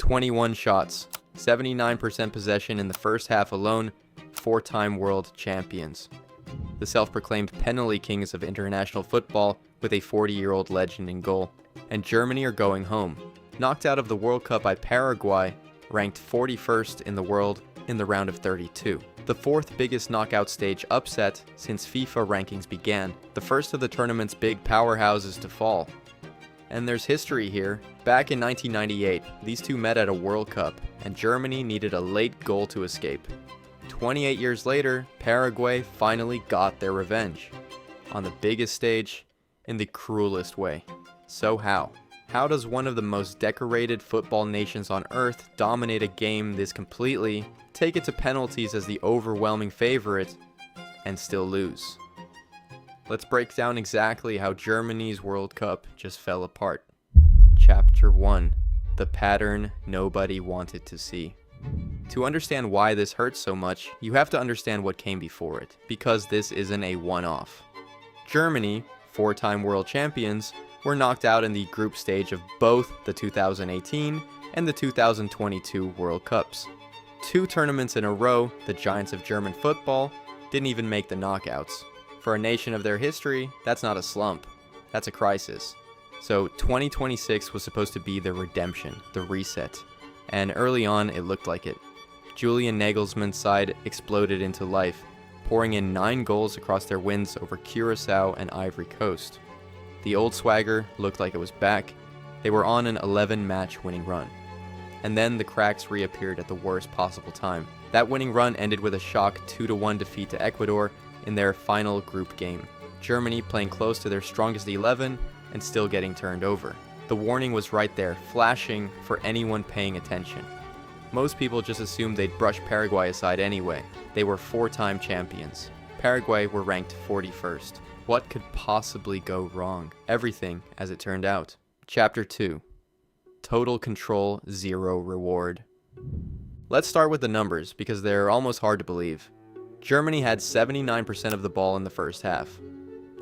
21 shots, 79% possession in the first half alone, 4-time world champions. The self-proclaimed penalty kings of international football with a 40-year-old legend in goal. And Germany are going home. Knocked out of the World Cup by Paraguay, ranked 41st in the world in the round of 32. The fourth biggest knockout stage upset since FIFA rankings began. The first of the tournament's big powerhouses to fall. And there's history here. Back in 1998, these two met at a World Cup, and Germany needed a late goal to escape. 28 years later, Paraguay finally got their revenge. On the biggest stage, in the cruelest way. So how? How does one of the most decorated football nations on earth dominate a game this completely, take it to penalties as the overwhelming favorite, and still lose? Let's break down exactly how Germany's World Cup just fell apart. Chapter 1. The pattern nobody wanted to see. To understand why this hurts so much, you have to understand what came before it, because this isn't a one-off. Germany, 4-time world champions, were knocked out in the group stage of both the 2018 and the 2022 World Cups. 2 tournaments in a row, the giants of German football didn't even make the knockouts. For a nation of their history, that's not a slump, that's a crisis. So 2026 was supposed to be the redemption, the reset, and early on it looked like it. Julian Nagelsmann's side exploded into life, pouring in 9 goals across their wins over Curaçao and Ivory Coast. The old swagger looked like it was back. They were on an 11-match winning run. And then the cracks reappeared at the worst possible time. That winning run ended with a shock 2-1 defeat to Ecuador in their final group game. Germany playing close to their strongest 11 and still getting turned over. The warning was right there, flashing for anyone paying attention. Most people just assumed they'd brush Paraguay aside anyway. They were 4-time champions. Paraguay were ranked 41st. What could possibly go wrong? Everything, as it turned out. Chapter 2. Total control, zero reward. Let's start with the numbers, because they're almost hard to believe. Germany had 79% of the ball in the first half.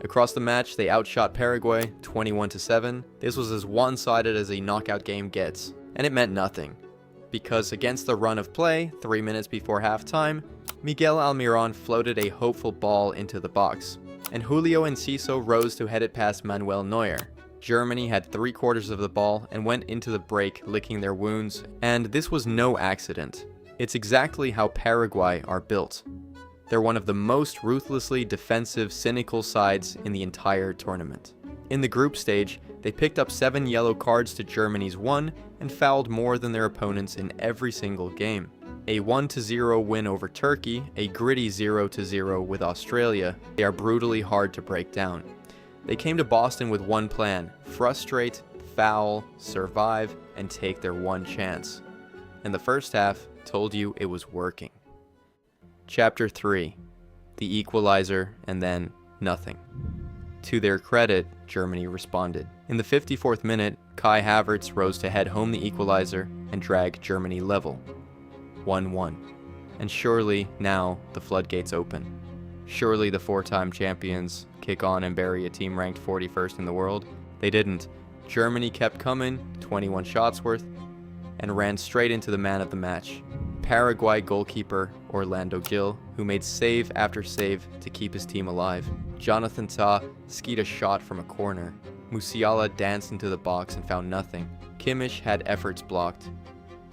Across the match, they outshot Paraguay 21-7. This was as one-sided as a knockout game gets, and it meant nothing. Because against the run of play, 3 minutes before halftime, Miguel Almiron floated a hopeful ball into the box, and Julio Enciso rose to head it past Manuel Neuer. Germany had 3/4 of the ball and went into the break licking their wounds, and this was no accident. It's exactly how Paraguay are built. They're one of the most ruthlessly defensive, cynical sides in the entire tournament. In the group stage, they picked up 7 yellow cards to Germany's 1 and fouled more than their opponents in every single game. A 1-0 win over Turkey, a gritty 0-0 with Australia, they are brutally hard to break down. They came to Boston with one plan: frustrate, foul, survive, and take their one chance. And the first half told you it was working. Chapter 3. The equalizer, and then nothing. To their credit, Germany responded. In the 54th minute, Kai Havertz rose to head home the equalizer and drag Germany level. 1-1. And surely, now, the floodgates open. Surely the 4-time champions kick on and bury a team ranked 41st in the world. They didn't. Germany kept coming, 21 shots worth, and ran straight into the man of the match. Paraguay goalkeeper Orlando Gil, who made save after save to keep his team alive. Jonathan Tah skied a shot from a corner. Musiala danced into the box and found nothing. Kimmich had efforts blocked.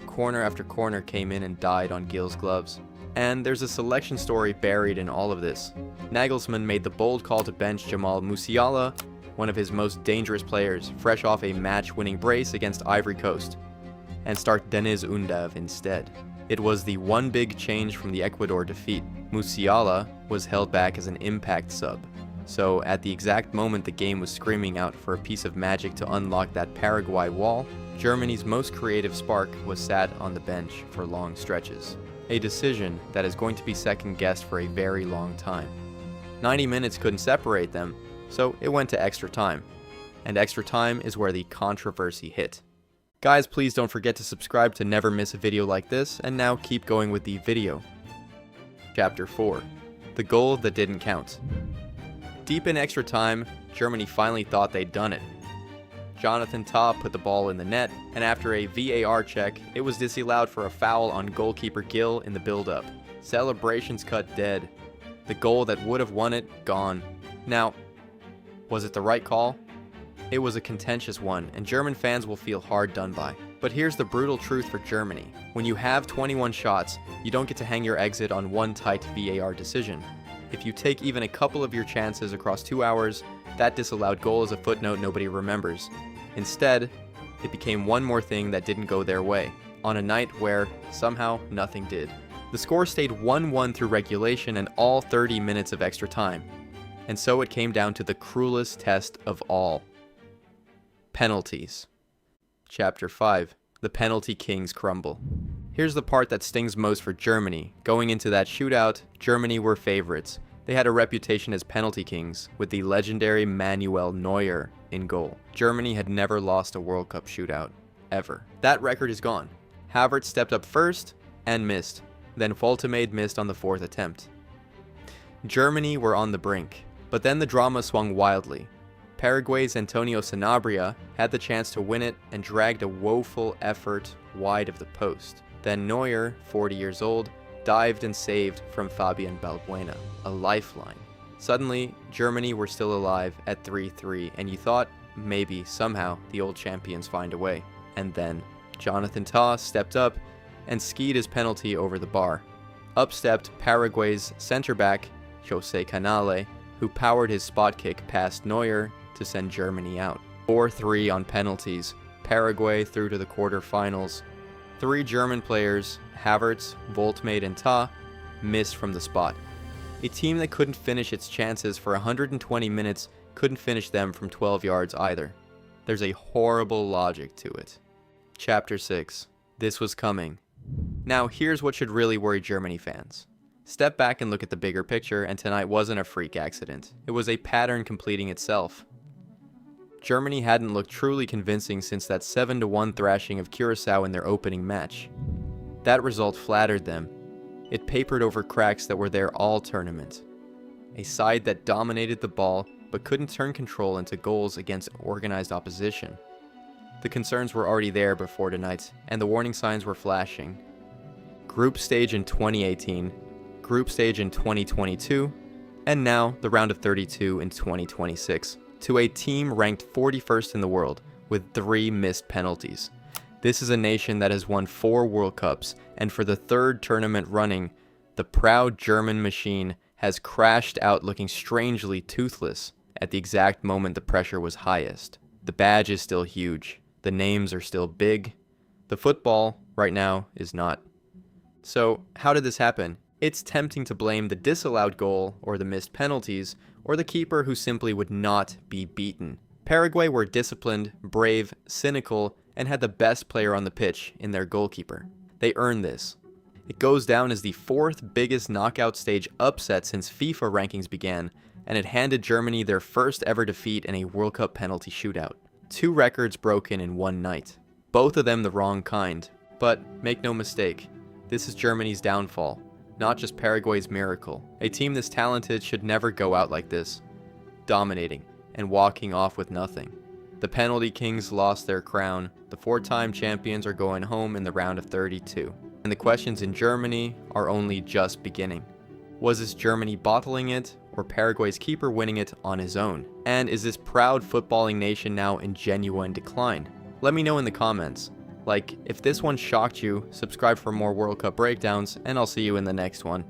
Corner after corner came in and died on Gil's gloves. And there's a selection story buried in all of this. Nagelsmann made the bold call to bench Jamal Musiala, one of his most dangerous players, fresh off a match-winning brace against Ivory Coast, and start Deniz Undav instead. It was the one big change from the Ecuador defeat. Musiala was held back as an impact sub. So at the exact moment the game was screaming out for a piece of magic to unlock that Paraguay wall, Germany's most creative spark was sat on the bench for long stretches. A decision that is going to be second-guessed for a very long time. 90 minutes couldn't separate them, so it went to extra time. And extra time is where the controversy hit. Guys, please don't forget to subscribe to never miss a video like this, and now keep going with the video. Chapter 4. The goal that didn't count. Deep in extra time, Germany finally thought they'd done it. Jonathan Tah put the ball in the net, and after a VAR check, it was disallowed for a foul on goalkeeper Gill in the build-up. Celebrations cut dead. The goal that would have won it, gone. Now, was it the right call? It was a contentious one, and German fans will feel hard done by. But here's the brutal truth for Germany. When you have 21 shots, you don't get to hang your exit on one tight VAR decision. If you take even a couple of your chances across 2 hours, that disallowed goal is a footnote nobody remembers. Instead, it became one more thing that didn't go their way, on a night where, somehow, nothing did. The score stayed 1-1 through regulation and all 30 minutes of extra time. And so it came down to the cruelest test of all. Penalties. Chapter 5. The Penalty Kings Crumble. Here's the part that stings most for Germany. Going into that shootout, Germany were favorites. They had a reputation as penalty kings, with the legendary Manuel Neuer in goal. Germany had never lost a World Cup shootout. Ever. That record is gone. Havertz stepped up first and missed. Then Foltemade missed on the 4th attempt. Germany were on the brink. But then the drama swung wildly. Paraguay's Antonio Sanabria had the chance to win it and dragged a woeful effort wide of the post. Then Neuer, 40 years old, dived and saved from Fabian Balbuena, a lifeline. Suddenly, Germany were still alive at 3-3, and you thought, maybe, somehow, the old champions find a way. And then, Jonathan Tah stepped up and skied his penalty over the bar. Up stepped Paraguay's centre-back, Jose Canale, who powered his spot kick past Neuer to send Germany out. 4-3 on penalties, Paraguay through to the quarterfinals. 3 German players, Havertz, Foltemade, and Tah, missed from the spot. A team that couldn't finish its chances for 120 minutes couldn't finish them from 12 yards either. There's a horrible logic to it. Chapter 6. This was coming. Now here's what should really worry Germany fans. Step back and look at the bigger picture, and tonight wasn't a freak accident. It was a pattern completing itself. Germany hadn't looked truly convincing since that 7-1 thrashing of Curaçao in their opening match. That result flattered them. It papered over cracks that were there all tournament. A side that dominated the ball but couldn't turn control into goals against organized opposition. The concerns were already there before tonight, and the warning signs were flashing. Group stage in 2018, group stage in 2022, and now the round of 32 in 2026. To a team ranked 41st in the world, with 3 missed penalties. This is a nation that has won 4 World Cups, and for the 3rd tournament running, the proud German machine has crashed out looking strangely toothless at the exact moment the pressure was highest. The badge is still huge, the names are still big, the football, right now, is not. So, how did this happen? It's tempting to blame the disallowed goal, or the missed penalties, or the keeper who simply would not be beaten. Paraguay were disciplined, brave, cynical, and had the best player on the pitch in their goalkeeper. They earned this. It goes down as the 4th biggest knockout stage upset since FIFA rankings began, and it handed Germany their first ever defeat in a World Cup penalty shootout. 2 records broken in one night. Both of them the wrong kind. But make no mistake, this is Germany's downfall. Not just Paraguay's miracle. A team this talented should never go out like this, dominating and walking off with nothing. The penalty kings lost their crown. The 4-time champions are going home in the round of 32. And the questions in Germany are only just beginning. Was this Germany bottling it, or Paraguay's keeper winning it on his own? And is this proud footballing nation now in genuine decline? Let me know in the comments. Like, if this one shocked you, subscribe for more World Cup breakdowns, and I'll see you in the next one.